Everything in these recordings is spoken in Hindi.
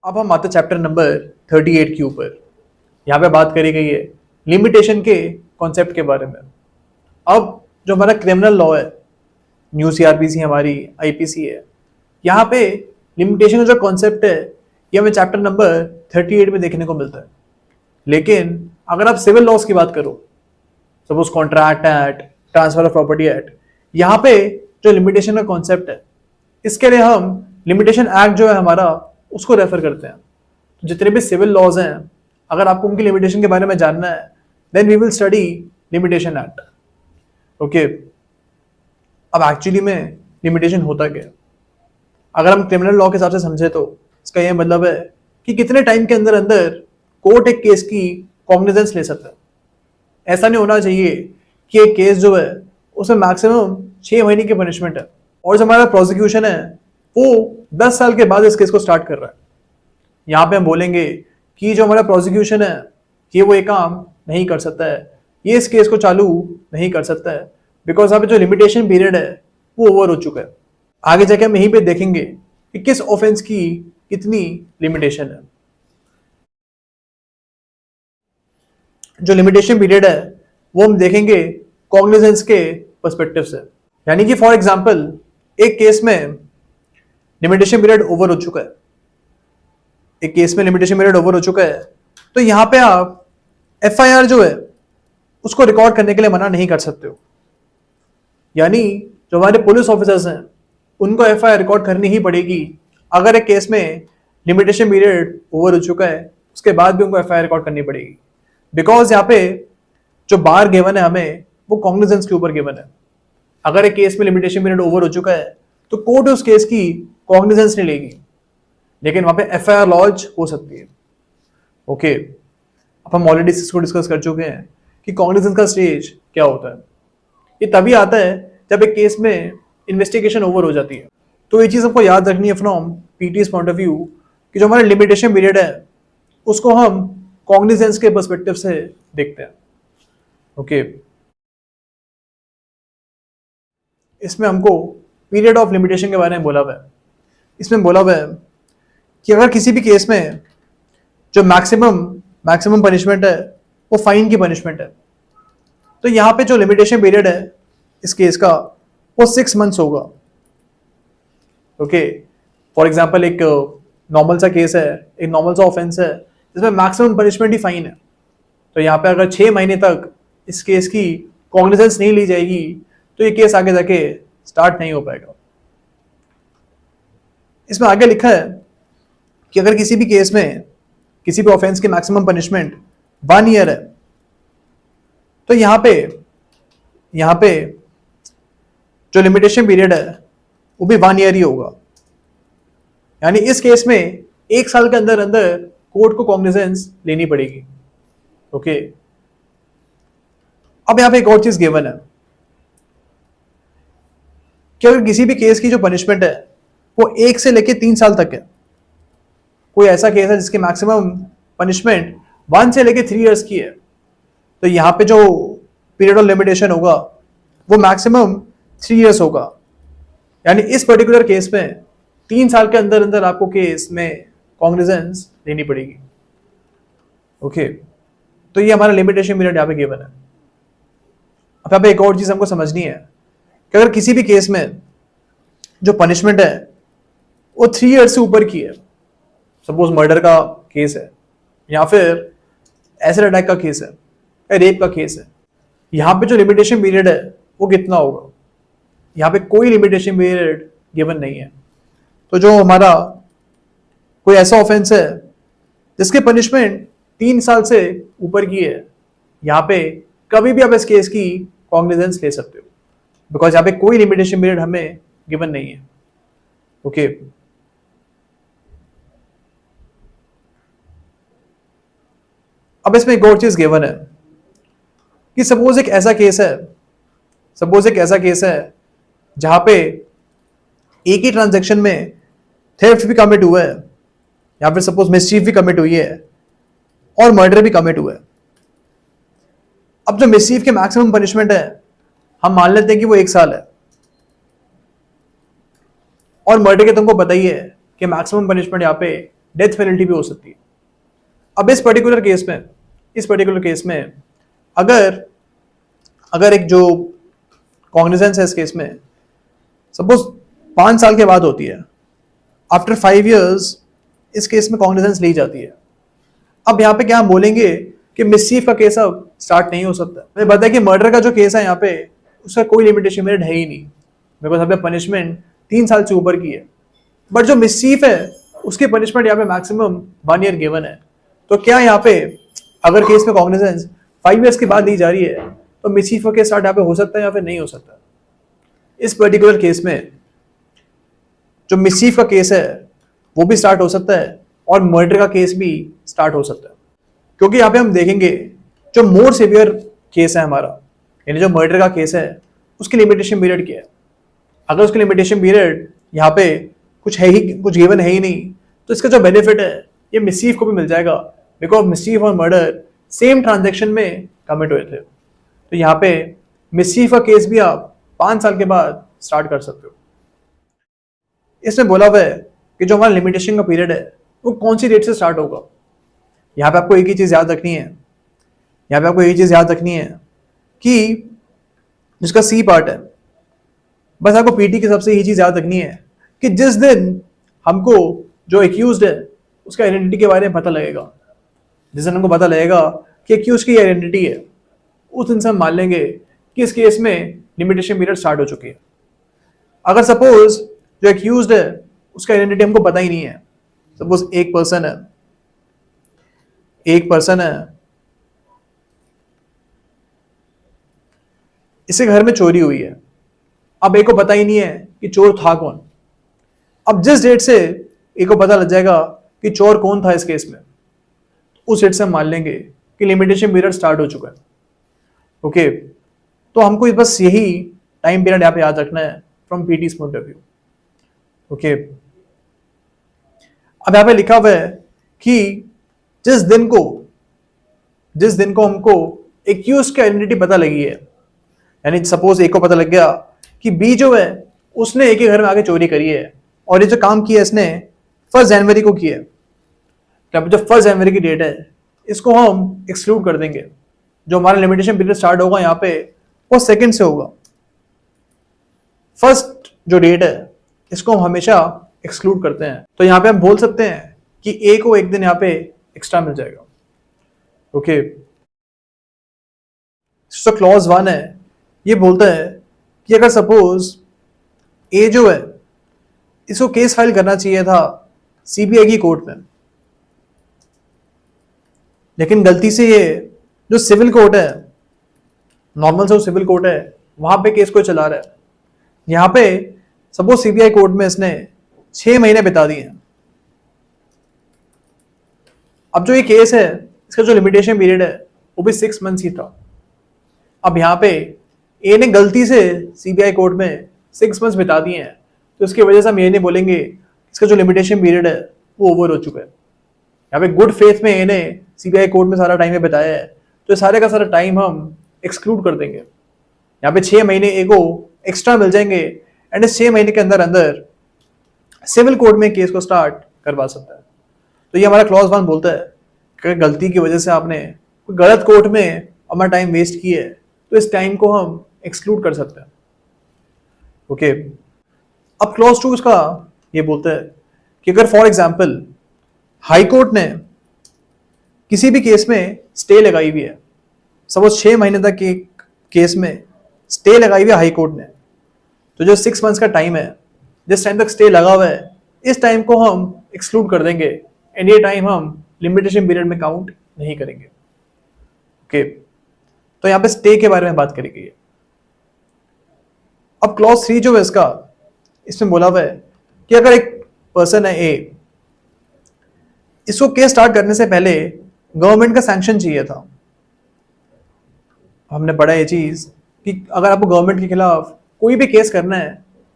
अब हम आते चैप्टर नंबर 38 के ऊपर। यहाँ पे बात करी गई है लिमिटेशन के कॉन्सेप्ट के बारे में। अब जो हमारा क्रिमिनल लॉ है, न्यू सीआरपीसी हमारी आईपीसी है, यहाँ पे लिमिटेशन का जो कॉन्सेप्ट है ये हमें चैप्टर नंबर 38 में देखने को मिलता है। लेकिन अगर आप सिविल लॉज की बात करो, suppose contract act, transfer of property act, यहाँ पे जो लिमिटेशन का कॉन्सेप्ट है इसके लिए हम लिमिटेशन एक्ट जो है हमारा उसको रेफर करते हैं। तो जितने भी सिविल लॉज हैं, अगर आपको उनकी लिमिटेशन के बारे में जानना है then we will study limitation act. Okay, अब एक्चुअली में लिमिटेशन होता क्या है? अगर हम क्रिमिनल लॉ के हिसाब से समझे तो इसका यह मतलब है कि कितने टाइम के अंदर अंदर कोर्ट एक केस की कॉग्निजेंस ले सकता है। ऐसा नहीं होना चाहिए कि एक केस जो है उसमें मैक्सिमम 6 महीने की पनिशमेंट है और जो हमारा प्रोसिक्यूशन है वो 10 साल के बाद इस केस को स्टार्ट कर रहा है। यहाँ पे हम बोलेंगे कि जो हमारा प्रोसिक्यूशन है ये वो ये काम नहीं कर सकता है, ये इस केस को चालू नहीं कर सकता है, बिकॉज यहाँ पे जो लिमिटेशन पीरियड है वो ओवर हो चुका है। आगे जाके हम यहीं पे देखेंगे कि किस ऑफेंस की कितनी लिमिटेशन है। जो लिमिटेशन पीरियड है वो हम देखेंगे कॉग्निजेंस के पर्सपेक्टिव से। यानी कि फॉर एग्जांपल एक केस में लिमिटेशन पीरियड ओवर हो चुका है, एक केस में लिमिटेशन पीरियड ओवर हो चुका है, तो यहां पे आप एफआईआर जो है उसको रिकॉर्ड करने के लिए मना नहीं कर सकते हो। यानी जो हमारे पुलिस ऑफिसर्स हैं उनको एफआईआर रिकॉर्ड करनी ही पड़ेगी अगर एक केस में लिमिटेशन पीरियड ओवर हो चुका है, उसके बाद भी उनको एफआईआर रिकॉर्ड करनी पड़ेगी। बिकॉज यहाँ पे जो बार गिवन है हमें वो कॉग्निजेंस के ऊपर गिवन है। अगर एक केस में लिमिटेशन पीरियड ओवर हो चुका है तो कोर्ट उस केस की कॉग्निजेंस नहीं लेगी, लेकिन वहां पे एफआईआर लॉन्च हो सकती है। ओके, अब हम ऑलरेडी इसको डिस्कस कर चुके हैं कि कॉग्निजेंस का स्टेज क्या होता है। ये तभी आता है जब एक केस में इन्वेस्टिगेशन ओवर हो जाती है। तो ये चीज हमको याद रखनी है from PTS point of view कि जो हमारा लिमिटेशन पीरियड है उसको हम कॉग्निजेंस के पर्सपेक्टिव से देखते हैं। ओके, इसमें हमको पीरियड ऑफ लिमिटेशन के बारे में बोला हुआ है। इसमें बोला हुआ है कि अगर किसी भी केस में जो मैक्सिमम पनिशमेंट है वो फाइन की पनिशमेंट है, तो यहाँ पे जो लिमिटेशन पीरियड है इस केस का वो 6 मंथ्स होगा। ओके, फॉर एग्जांपल एक नॉर्मल सा केस है, एक नॉर्मल सा ऑफेंस है जिसमें मैक्सिमम पनिशमेंट ही फाइन है, तो यहाँ पे अगर 6 महीने तक इस केस की कॉग्निजेंस नहीं ली जाएगी तो ये केस आगे जाके स्टार्ट नहीं हो पाएगा। इसमें आगे लिखा है कि अगर किसी भी केस में किसी भी ऑफेंस की मैक्सिमम पनिशमेंट 1 ईयर है तो यहाँ पे जो लिमिटेशन पीरियड है वो भी 1 ईयर ही होगा। यानी इस केस में 1 साल के अंदर अंदर कोर्ट को कॉग्निजेंस लेनी पड़ेगी। ओके, अब यहाँ पे एक और चीज गिवन है कि अगर किसी भी केस की जो पनिशमेंट है वो 1 से लेके 3 साल तक है, कोई ऐसा केस है जिसकी मैक्सिमम पनिशमेंट 1 से लेके 3 इयर्स की है, तो यहाँ पे जो पीरियड ऑफ लिमिटेशन होगा वो मैक्सिमम 3 इयर्स होगा। यानी इस पर्टिकुलर केस में 3 साल के अंदर अंदर आपको केस में कॉग्निजेंस लेनी पड़ेगी। ओके, तो ये हमारा लिमिटेशन पीरियड यहाँ पे गिवन है। अब यहाँ पे एक और चीज हमको समझनी है कि अगर किसी भी केस में जो पनिशमेंट है वो 3 इयर्स से ऊपर की है, सपोज मर्डर का केस है या फिर एसिड अटैक का केस है या रेप का केस है, यहाँ पे जो लिमिटेशन पीरियड है वो कितना होगा? यहाँ पे कोई लिमिटेशन पीरियड गिवन नहीं है। तो जो हमारा कोई ऐसा ऑफेंस है जिसकी पनिशमेंट 3 साल से ऊपर की है, यहाँ पे कभी भी आप इस केस की कॉग्निजेंस ले सकते हो, बिकॉज यहाँ पे कोई लिमिटेशन पीरियड हमें गिवन नहीं है। ओके, अब इसमें एक और चीज गिवन है कि सपोज एक ऐसा केस है जहां पे एक ही ट्रांजैक्शन में थेफ्ट भी कमिट हुआ है या फिर सपोज मिसचीफ भी कमिट हुई है और मर्डर भी कमिट हुआ है। अब जो मिसचीफ के मैक्सिमम पनिशमेंट है हम मान लेते हैं कि वो 1 साल है, और मर्डर के तुमको पता ही है कि मैक्सिमम पनिशमेंट यहाँ पे डेथ पेनल्टी भी हो सकती है। अब इस पर्टिकुलर केस में अगर एक जो कॉग्निजेंस है इस केस में सपोज 5 साल के बाद होती है, आफ्टर 5 years इस केस में कॉग्निजेंस ली जाती है। अब यहाँ पे क्या हम बोलेंगे कि मिसचीफ का केस अब स्टार्ट नहीं हो सकता। मुझे पता है कि मर्डर का जो केस है यहाँ पे उसका कोई लिमिटेशन पीरियड है ही नहीं, बिकॉज यहाँ पे पनिशमेंट 3 साल से ऊपर की है। बट जो मिसचीफ है उसकी पनिशमेंट यहाँ पे मैक्सिमम 1 year गिवन है। तो क्या यहाँ पे अगर केस में कॉग्निजेंस 5 years के बाद दी जा रही है तो मिसचीफ का केस स्टार्ट यहाँ पे हो सकता है या फिर नहीं हो सकता? इस पर्टिकुलर केस में जो मिसचीफ का केस है वो भी स्टार्ट हो सकता है और मर्डर का केस भी स्टार्ट हो सकता है, क्योंकि यहाँ पे हम देखेंगे जो मोर सिवियर केस है हमारा, यानी जो मर्डर का केस है उसकी लिमिटेशन पीरियड क्या है। अगर उसकी लिमिटेशन पीरियड यहाँ पे कुछ गिवन है ही नहीं तो इसका जो बेनिफिट है ये मिसचीफ को भी मिल जाएगा, बिकॉज मिसचीफ और मर्डर सेम ट्रांजैक्शन में कमिट हुए थे। तो यहाँ पे मिसचीफ का केस भी आप 5 साल के बाद स्टार्ट कर सकते हो। इसमें बोला हुआ है कि जो हमारा लिमिटेशन का पीरियड है वो कौन सी डेट से स्टार्ट होगा। यहाँ पे आपको एक ही चीज़ याद रखनी है, कि जिसका सी पार्ट है, बस आपको पीटी के सबसे यही चीज़ याद रखनी है कि जिस दिन हमको जो एक्यूज्ड है उसका आइडेंटिटी के बारे में पता लगेगा, जिस दिन हमको पता लगेगा कि एक्यूज की आइडेंटिटी है, उस दिन से हम मान लेंगे कि इस केस में लिमिटेशन पीरियड स्टार्ट हो चुकी है। अगर सपोज जो एक्यूज्ड है उसका आइडेंटिटी हमको पता ही नहीं है, सपोज एक पर्सन है, इसे घर में चोरी हुई है, अब एक को पता ही नहीं है कि चोर था कौन। अब जिस डेट से एक को पता लग जाएगा कि चोर कौन था इस केस में, उस डेट से हम मान लेंगे कि लिमिटेशन पीरियड स्टार्ट हो चुका है। ओके, तो हमको बस यही टाइम पीरियड यहाँ पे याद रखना है from PTs point of view. Okay, अब यहाँ पे लिखा हुआ है कि जिस दिन को हमको एक्यूज की आइडेंटिटी पता लगी है, यानी सपोज एक को पता लग गया कि बी जो है उसने एक ही घर में आके चोरी करी है और ये जो काम किया इसने 1 जनवरी को किया है, तो जो 1 जनवरी की डेट है इसको हम एक्सक्लूड कर देंगे। जो हमारा लिमिटेशन पीरियड स्टार्ट होगा यहाँ पे वो 2 से होगा। फर्स्ट जो डेट है इसको हम हमेशा एक्सक्लूड करते हैं, तो यहाँ पे हम बोल सकते हैं कि ए को एक दिन यहाँ पे एक्स्ट्रा मिल जाएगा। ओके, तो क्लॉज 1 है, ये बोलता है कि अगर सपोज ए जो है इसको केस फाइल करना चाहिए था सीबीआई की कोर्ट में, लेकिन गलती से ये जो सिविल कोर्ट है, नॉर्मल से सिविल कोर्ट है, वहां पे केस को चला रहा है। यहां पे सपोज सीबीआई कोर्ट में इसने 6 महीने बिता दिए हैं। अब जो ये केस है इसका जो लिमिटेशन पीरियड है वो भी 6 मंथ्स ही था। अब यहाँ पे ए ने गलती से सीबीआई कोर्ट में 6 मंथ्स बिता दिए हैं, तो इसकी वजह से हम ये नहीं बोलेंगे इसका जो लिमिटेशन पीरियड है वो ओवर हो चुका है। यहाँ पे गुड फेथ में ए ने सीबीआई कोर्ट में सारा टाइम बिताया है, तो सारे का सारा टाइम हम एक्सक्लूड कर देंगे। यहाँ पे 6 महीने ए को एक्स्ट्रा मिल जाएंगे एंड इस 6 महीने के अंदर अंदर सिविल कोर्ट में केस को स्टार्ट करवा सकता है। तो ये हमारा क्लॉज 1 बोलता है कि गलती की वजह से आपने कोई गलत कोर्ट में अपना टाइम वेस्ट किया है तो इस टाइम को हम एक्सक्लूड कर सकते हैं। ओके, अब क्लॉज 2 इसका ये बोलता है कि अगर फॉर एग्जाम्पल हाई कोर्ट ने किसी भी केस में स्टे लगाई हुई है, सपोज 6 महीने तक के केस में स्टे लगाई हुई है हाई कोर्ट ने, तो जो 6 मंथ्स का टाइम है, जिस टाइम तक स्टे लगा हुआ है, इस टाइम को हम एक्सक्लूड कर देंगे एंड ये टाइम हम लिमिटेशन पीरियड में काउंट नहीं करेंगे। ओके, तो यहाँ पे स्टे के बारे में बात करी गई है। अब क्लॉज 3 जो है इसमें बोला हुआ है कि अगर एक पर्सन है ए, इसको केस स्टार्ट करने से पहले गवर्नमेंट का सैंक्शन चाहिए था। हमने पढ़ा ये चीज कि अगर आपको गवर्नमेंट के खिलाफ कोई भी केस करना है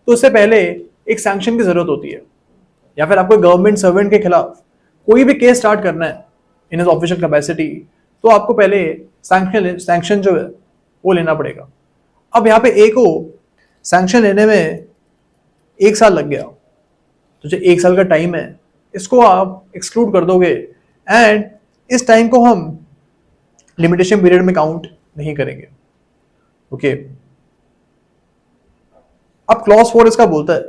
तो उससे पहले एक सैंक्शन की जरूरत होती है, या फिर आपको गवर्नमेंट सर्वेंट के खिलाफ कोई भी केस स्टार्ट करना है इन हिज ऑफिशियल कैपेसिटी, तो आपको पहले सैंक्शन जो है वो लेना पड़ेगा। अब यहाँ पे ए को सैंक्शन लेने में 1 साल लग गया, तो जो 1 साल का टाइम है इसको आप एक्सक्लूड कर दोगे एंड इस टाइम को हम लिमिटेशन पीरियड में काउंट नहीं करेंगे। ओके, अब क्लॉज 4 इसका बोलता है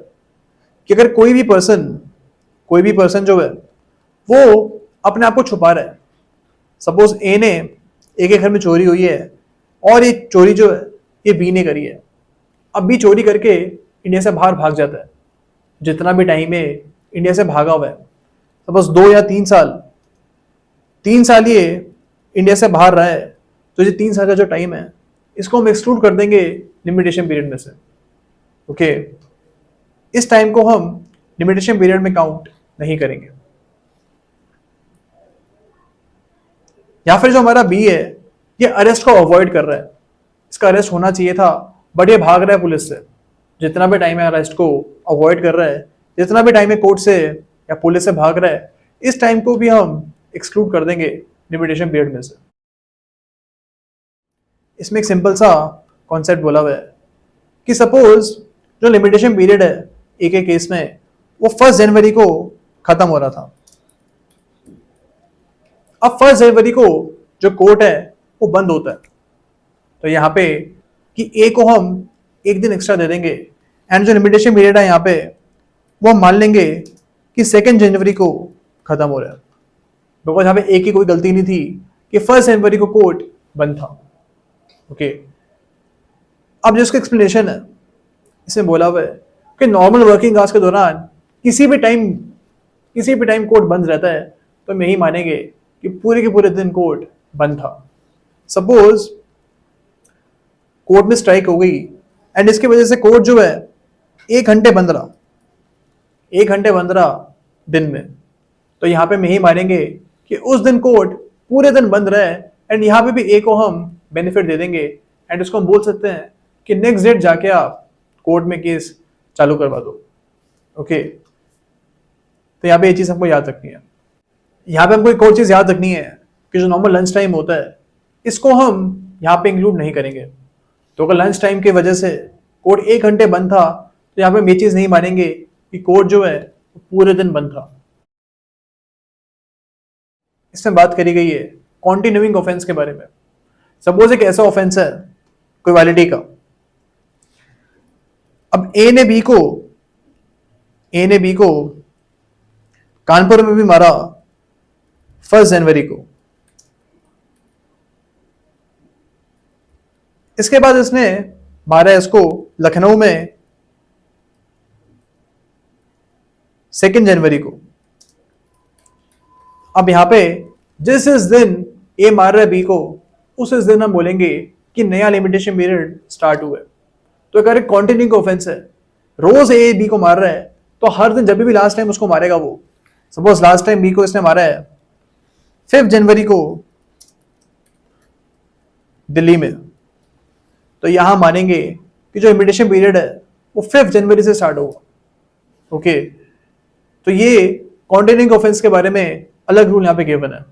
कि अगर कोई भी पर्सन जो है वो अपने आप को छुपा रहा है, सपोज ए ने एक घर में चोरी हुई है और ये चोरी जो है ये बी ने करी है। अब बी चोरी करके इंडिया से बाहर भाग जाता है, जितना भी टाइम है इंडिया से भागा हुआ है, सपोज 2 या 3 साल ये इंडिया से बाहर रहा है, तो ये 3 साल का जो टाइम है इसको हम एक्सक्लूड कर देंगे लिमिटेशन पीरियड में से। ओके, इस टाइम को हम लिमिटेशन पीरियड में काउंट नहीं करेंगे। या फिर जो हमारा बी है ये अरेस्ट को अवॉइड कर रहा है, इसका अरेस्ट होना चाहिए था बट ये भाग रहा है पुलिस से, जितना भी टाइम है अरेस्ट को अवॉइड कर रहा है, जितना भी टाइम है कोर्ट से या पुलिस से भाग रहा है, इस टाइम को भी हम एक्सक्लूड कर देंगे लिमिटेशन पीरियड में से। इसमें एक सिंपल सा कॉन्सेप्ट बोला हुआ है कि सपोज जो लिमिटेशन पीरियड है एक एक केस में वो 1 जनवरी को खत्म हो रहा था। अब 1 जनवरी को जो कोर्ट है वो बंद होता है, तो यहाँ पे कि ए को हम एक दिन एक्स्ट्रा दे देंगे एंड जो लिमिटेशन पीरियड है यहाँ पे वो हम मान लेंगे कि 2 जनवरी को खत्म हो रहा है, बिकॉज यहाँ पे ए की कोई गलती नहीं थी कि 1 जनवरी को कोर्ट बंद था। ओके, अब जिसका एक्सप्लेनेशन है इसमें बोला हुआ है कि नॉर्मल वर्किंग आवर्स के दौरान किसी भी टाइम कोर्ट बंद रहता है, तो हम यही मानेंगे कि पूरे के पूरे दिन कोर्ट बंद था। सपोज कोर्ट में स्ट्राइक हो गई एंड इसकी वजह से कोर्ट जो है 1 घंटे बंद रहा दिन में, तो यहाँ पे हम यही मानेंगे कि उस दिन कोर्ट पूरे दिन बंद रहा है एंड यहाँ पे भी ए को हम बेनिफिट दे देंगे एंड इसको हम बोल सकते हैं कि नेक्स्ट डेट जाके आप कोर्ट में केस चालू करवा दो। ओके, तो यहाँ पे ये चीज हमको याद रखनी है। यहाँ पे हमको एक और चीज याद रखनी है कि जो नॉर्मल लंच टाइम होता है इसको हम यहाँ पे इंक्लूड नहीं करेंगे। तो अगर लंच टाइम की वजह से कोर्ट 1 घंटे बंद था, तो यहाँ पे हम ये चीज नहीं मानेंगे कि कोर्ट जो है पूरे दिन बंद था। इसमें बात करी गई है कॉन्टिन्यूइंग ऑफेंस के बारे में। सपोज एक ऐसा ऑफेंस है कोई वैलिडी का, अब ए ने बी को कानपुर में भी मारा 1 जनवरी को। इसके बाद इसने मारा इसको लखनऊ में 2 जनवरी को। अब यहां पे जिस दिन ए मार रहा है बी को, उस दिन हम बोलेंगे कि नया लिमिटेशन पीरियड स्टार्ट हुआ है। तो अगर एक कॉन्टिन्यूइंग ऑफेंस है, रोज ए बी को मार रहा है, तो हर दिन जब भी लास्ट टाइम उसको मारेगा वो, सपोज लास्ट टाइम बी को इसने मारा है 5 जनवरी को दिल्ली में, तो यहां मानेंगे कि जो लिमिटेशन पीरियड है वो 5 जनवरी से स्टार्ट होगा। ओके, तो ये कॉन्टिन्यूइंग ऑफेंस के बारे में अलग रूल यहां पे गिवन है।